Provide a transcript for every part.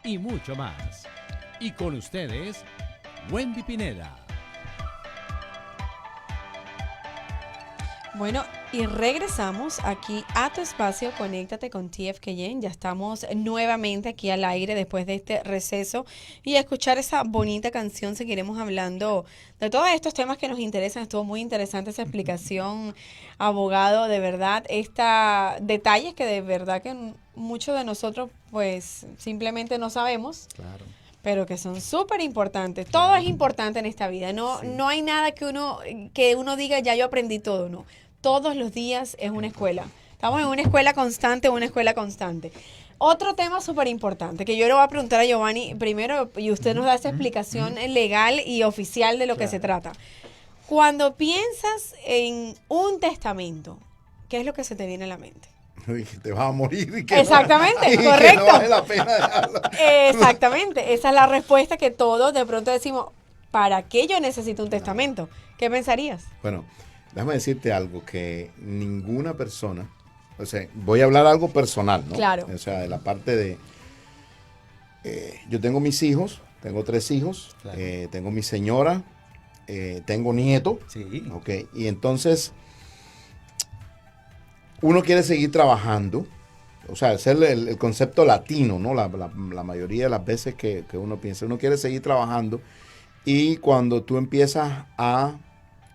y mucho más. Y con ustedes, Wendy Pineda. Bueno, y regresamos aquí a tu espacio, Conéctate con TFKN. Ya estamos nuevamente aquí al aire después de este receso y a escuchar esa bonita canción seguiremos hablando de todos estos temas que nos interesan. Estuvo muy interesante esa explicación, abogado, de verdad, detalles que de verdad que muchos de nosotros pues simplemente no sabemos. Claro. Pero que son súper importantes. Claro. Todo es importante en esta vida. No, Sí. no hay nada que uno diga, ya yo aprendí todo, no. Todos los días es una escuela. Estamos en una escuela constante, una escuela constante. Otro tema súper importante que yo le voy a preguntar a Giovanni primero, y usted nos da esa explicación legal y oficial de lo que se trata. Cuando piensas en un testamento, ¿qué es lo que se te viene a la mente? Uy, te vas a morir y que Exactamente, y que correcto. no vale la pena dejarlo. Exactamente, esa es la respuesta que todos de pronto decimos, ¿para qué yo necesito un testamento? ¿Qué pensarías? Bueno, déjame decirte algo, que ninguna persona, o sea, voy a hablar algo personal, ¿no? Claro. O sea, de la parte de, yo tengo mis hijos, tengo 3 hijos, Claro. tengo mi señora, tengo nieto, Sí. ok, y entonces uno quiere seguir trabajando, o sea, hacer el concepto latino, ¿no? La mayoría de las veces que uno piensa, uno quiere seguir trabajando y cuando tú empiezas a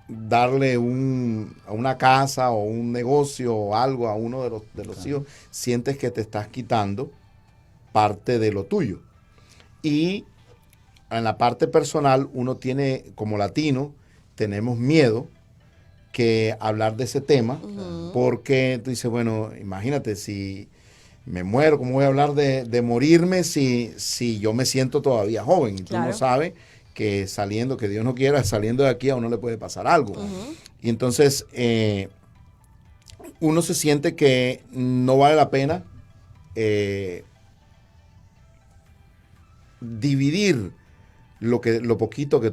darle a una casa o un negocio o algo a uno de los Claro. hijos, sientes que te estás quitando parte de lo tuyo. Y en la parte personal, uno tiene, como latino, tenemos miedo que hablar de ese tema, porque tú dices, bueno, imagínate, si me muero, ¿cómo voy a hablar de morirme si yo me siento todavía joven? Y tú Claro. no sabes que saliendo, que Dios no quiera, saliendo de aquí a uno le puede pasar algo. Y entonces uno se siente que no vale la pena dividir lo poquito que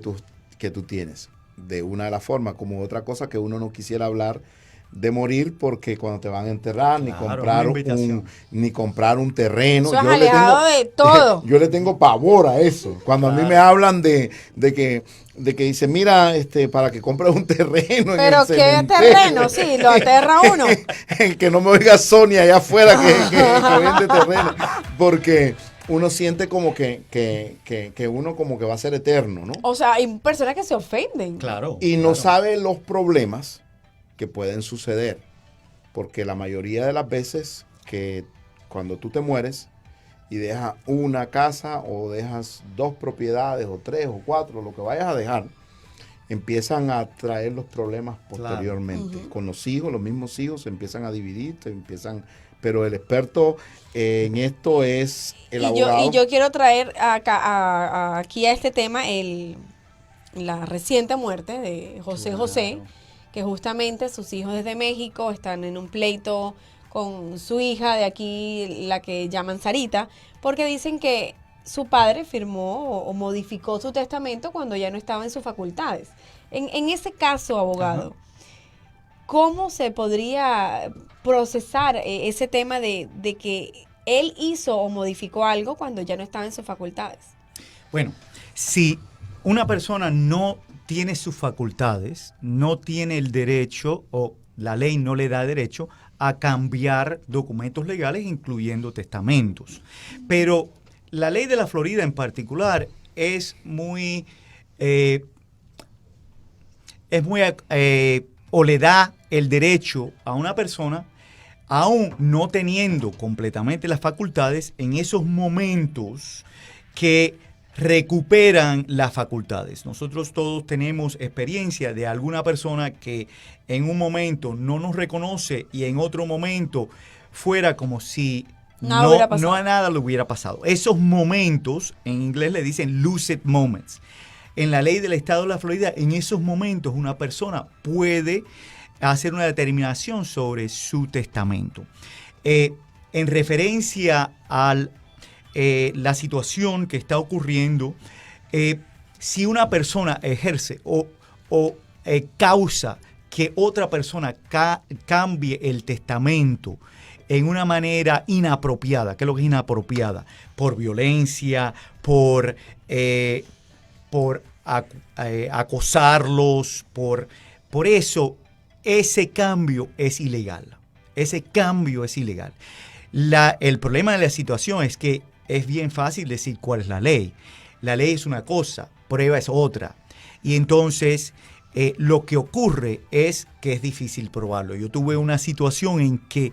tú tienes, de una de las formas, como otra cosa que uno no quisiera hablar de morir, porque cuando te van a enterrar, Claro, una invitación. ni comprar un terreno. Eso es Yo le alejado de todo. yo le tengo pavor a eso. Cuando a mí me hablan de que dice, mira, para que compres un terreno en Pero el qué cementerio. terreno, sí, lo aterra uno. Que no me oiga Sonia allá afuera que vende terreno. Porque uno siente como que uno como que va a ser eterno, ¿no? O sea, hay personas que se ofenden. Claro. Y no claro. sabe los problemas que pueden suceder. Porque la mayoría de las veces que cuando tú te mueres y dejas una casa o dejas 2 propiedades o 3 o 4, lo que vayas a dejar, empiezan a traer los problemas posteriormente. Con los hijos, los mismos hijos se empiezan a dividir, pero el experto en esto es el abogado. Y yo quiero traer aquí a este tema la reciente muerte de José Claro. José, que justamente sus hijos desde México están en un pleito con su hija de aquí, la que llaman Sarita, porque dicen que su padre firmó o modificó su testamento cuando ya no estaba en sus facultades. En ese caso, abogado, ¿cómo se podría procesar ese tema de que él hizo o modificó algo cuando ya no estaba en sus facultades? Bueno, si una persona no tiene sus facultades, no tiene el derecho o la ley no le da derecho a cambiar documentos legales, incluyendo testamentos. Pero la ley de la Florida en particular es muy o le da el derecho a una persona, aún no teniendo completamente las facultades, en esos momentos que recuperan las facultades. Nosotros todos tenemos experiencia de alguna persona que en un momento no nos reconoce y en otro momento fuera como si no a nada le hubiera pasado. Esos momentos, en inglés le dicen lucid moments. En la ley del estado de la Florida, en esos momentos una persona puede hacer una determinación sobre su testamento. En referencia a la situación que está ocurriendo, si una persona ejerce o causa que otra persona cambie el testamento en una manera inapropiada. ¿Qué es lo que es inapropiada? Por violencia, por acosarlos, por eso ese cambio es ilegal. Ese cambio es ilegal. El problema de la situación es que es bien fácil decir cuál es la ley. La ley es una cosa, prueba es otra. Y entonces lo que ocurre es que es difícil probarlo. Yo tuve una situación en que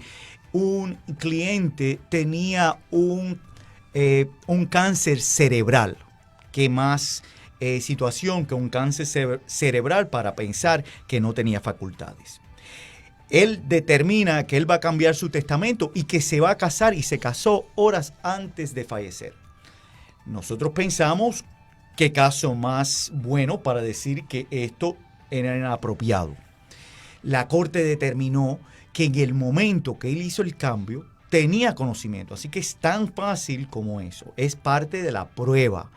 un cliente tenía un cáncer cerebral. ¿Qué más situación que un cáncer cerebral para pensar que no tenía facultades? Él determina que él va a cambiar su testamento y que se va a casar, y se casó horas antes de fallecer. Nosotros pensamos qué caso más bueno para decir que esto era inapropiado. La corte determinó que en el momento que él hizo el cambio tenía conocimiento, así que es tan fácil como eso. Es parte de la prueba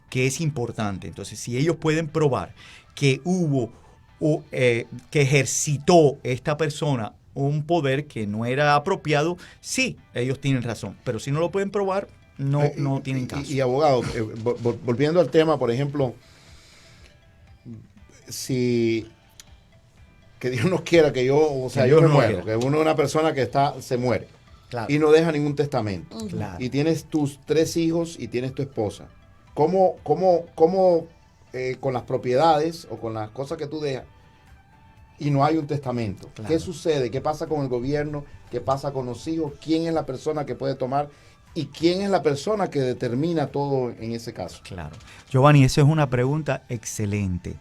que es importante. Entonces, si ellos pueden probar que hubo que ejercitó esta persona un poder que no era apropiado, sí, ellos tienen razón. Pero si no lo pueden probar, no tienen caso. Y abogado, volviendo al tema, por ejemplo, si que Dios no quiera que yo me muero, que una persona que se muere, claro, y no deja ningún testamento, claro, y tienes tus 3 hijos y tienes tu esposa, ¿cómo con las propiedades o con las cosas que tú dejas y no hay un testamento? Claro. ¿Qué sucede? ¿Qué pasa con el gobierno? ¿Qué pasa con los hijos? ¿Quién es la persona que puede tomar? ¿Y quién es la persona que determina todo en ese caso? Claro. Giovanni, esa es una pregunta excelente.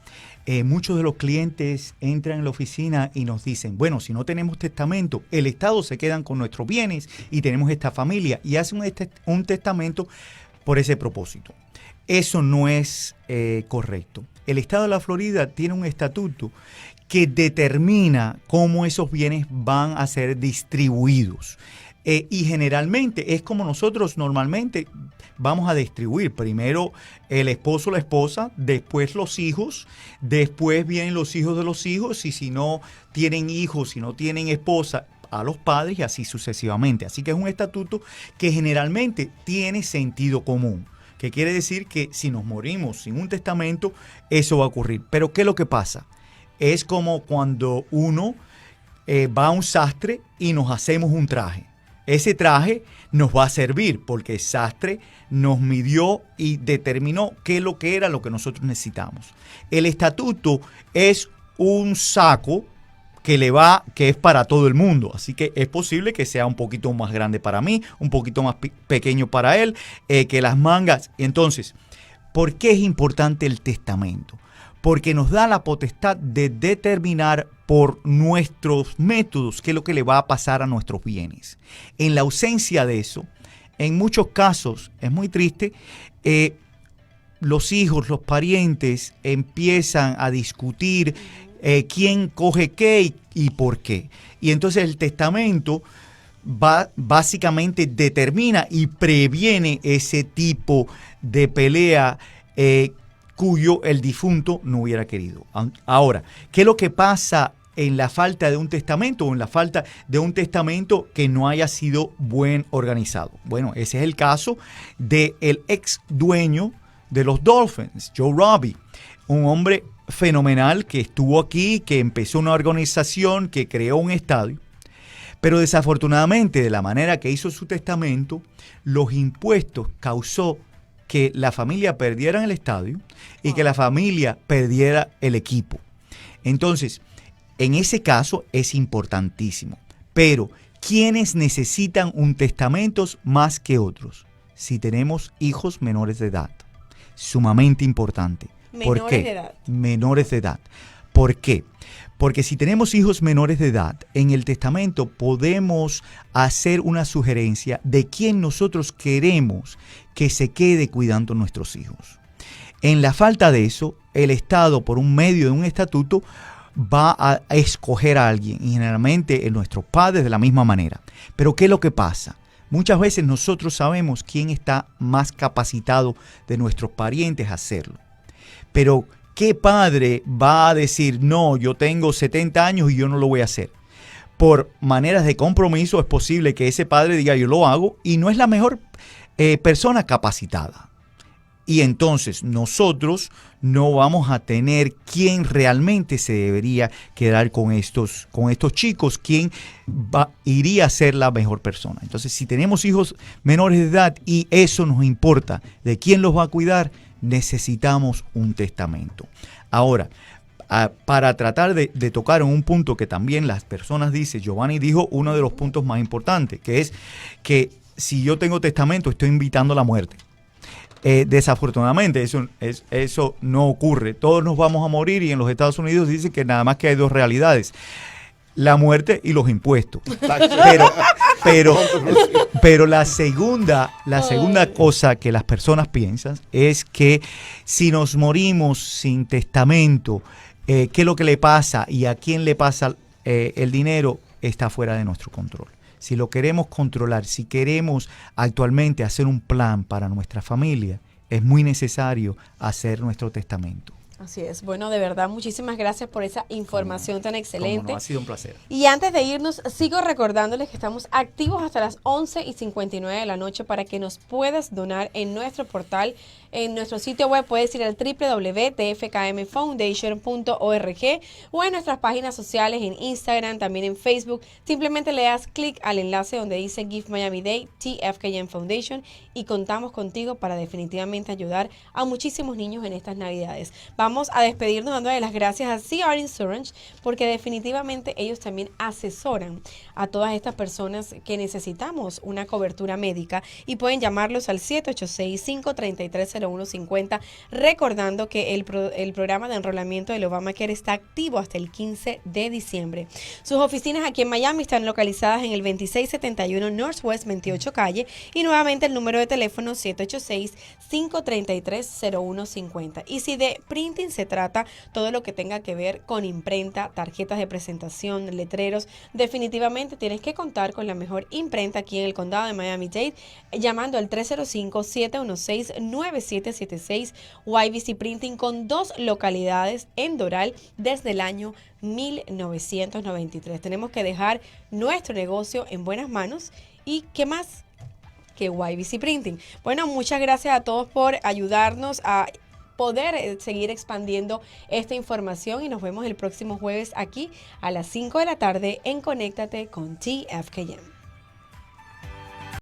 Muchos de los clientes entran en la oficina y nos dicen, bueno, si no tenemos testamento, el Estado se quedan con nuestros bienes y tenemos esta familia, y hacen un testamento por ese propósito. Eso no es correcto. El Estado de la Florida tiene un estatuto que determina cómo esos bienes van a ser distribuidos. Y generalmente es como nosotros normalmente vamos a distribuir. Primero el esposo o la esposa, después los hijos, después vienen los hijos de los hijos, y si no tienen hijos, si no tienen esposa, a los padres, y así sucesivamente. Así que es un estatuto que generalmente tiene sentido común, que quiere decir que si nos morimos sin un testamento, eso va a ocurrir. Pero ¿qué es lo que pasa? Es como cuando uno va a un sastre y nos hacemos un traje. Ese traje nos va a servir porque el sastre nos midió y determinó qué es lo que era lo que nosotros necesitamos. El estatuto es un saco que es para todo el mundo. Así que es posible que sea un poquito más grande para mí, un poquito más pequeño para él, que las mangas. Entonces, ¿por qué es importante el testamento? Porque nos da la potestad de determinar por nuestros métodos qué es lo que le va a pasar a nuestros bienes. En la ausencia de eso, en muchos casos, es muy triste, los hijos, los parientes empiezan a discutir quién coge qué y por qué. Y entonces el testamento básicamente determina y previene ese tipo de pelea cuyo el difunto no hubiera querido. Ahora, ¿qué es lo que pasa en la falta de un testamento o en la falta de un testamento que no haya sido bien organizado? Bueno, ese es el caso del ex dueño de los Dolphins, Joe Robbie, un hombre fenomenal que estuvo aquí, que empezó una organización, que creó un estadio, pero desafortunadamente de la manera que hizo su testamento, los impuestos causó que la familia perdiera el estadio y que la familia perdiera el equipo. Entonces, en ese caso es importantísimo. Pero, ¿quiénes necesitan un testamento más que otros? Si tenemos hijos menores de edad. Sumamente importante. ¿Por qué? De edad. Menores de edad. ¿Por qué? Porque si tenemos hijos menores de edad, en el testamento podemos hacer una sugerencia de quién nosotros queremos que se quede cuidando a nuestros hijos. En la falta de eso, el Estado, por un medio de un estatuto, va a escoger a alguien, y generalmente nuestros padres de la misma manera. Pero ¿qué es lo que pasa? Muchas veces nosotros sabemos quién está más capacitado de nuestros parientes a hacerlo. Pero ¿qué padre va a decir, no, yo tengo 70 años y yo no lo voy a hacer? por maneras de compromiso, es posible que ese padre diga yo lo hago y no es la mejor persona capacitada. Y entonces nosotros no vamos a tener quién realmente se debería quedar con estos chicos, quién iría a ser la mejor persona. Entonces, si tenemos hijos menores de edad y eso nos importa de quién los va a cuidar, necesitamos un testamento. Ahora, para tratar de tocar en un punto que también las personas dicen, Giovanni dijo uno de los puntos más importantes, que es que si yo tengo testamento, estoy invitando a la muerte. Desafortunadamente eso no ocurre. Todos nos vamos a morir y en los Estados Unidos dicen que nada más que hay dos realidades: la muerte y los impuestos. Pero la segunda cosa que las personas piensan es que si nos morimos sin testamento, qué es lo que le pasa y a quién le pasa el dinero está fuera de nuestro control. Si lo queremos controlar, si queremos actualmente hacer un plan para nuestra familia, es muy necesario hacer nuestro testamento. Así es. Bueno, de verdad, muchísimas gracias por esa información tan excelente. Ha sido un placer. Y antes de irnos, sigo recordándoles que estamos activos hasta las 11:59 de la noche para que nos puedas donar en nuestro portal. En nuestro sitio web puedes ir al www.tfkmfoundation.org o en nuestras páginas sociales en Instagram, también en Facebook. Simplemente le das clic al enlace donde dice Give Miami Day, TFKM Foundation, y contamos contigo para definitivamente ayudar a muchísimos niños en estas Navidades. Vamos a despedirnos dándole las gracias a CR Insurance porque definitivamente ellos también asesoran a todas estas personas que necesitamos una cobertura médica y pueden llamarlos al 786-533-0150, recordando que el programa de enrolamiento del Obamacare está activo hasta el 15 de diciembre. Sus oficinas aquí en Miami están localizadas en el 2671 Northwest 28 Calle y nuevamente el número de teléfono 786-533-0150. Y si de printing se trata, todo lo que tenga que ver con imprenta, tarjetas de presentación, letreros, definitivamente tienes que contar con la mejor imprenta aquí en el condado de Miami-Dade, llamando al 305-716-9776. YBC Printing con 2 localidades en Doral desde el año 1993. Tenemos que dejar nuestro negocio en buenas manos y ¿qué más que YBC Printing? Bueno, muchas gracias a todos por ayudarnos a poder seguir expandiendo esta información y nos vemos el próximo jueves aquí a las 5 de la tarde en Conéctate con TFKM.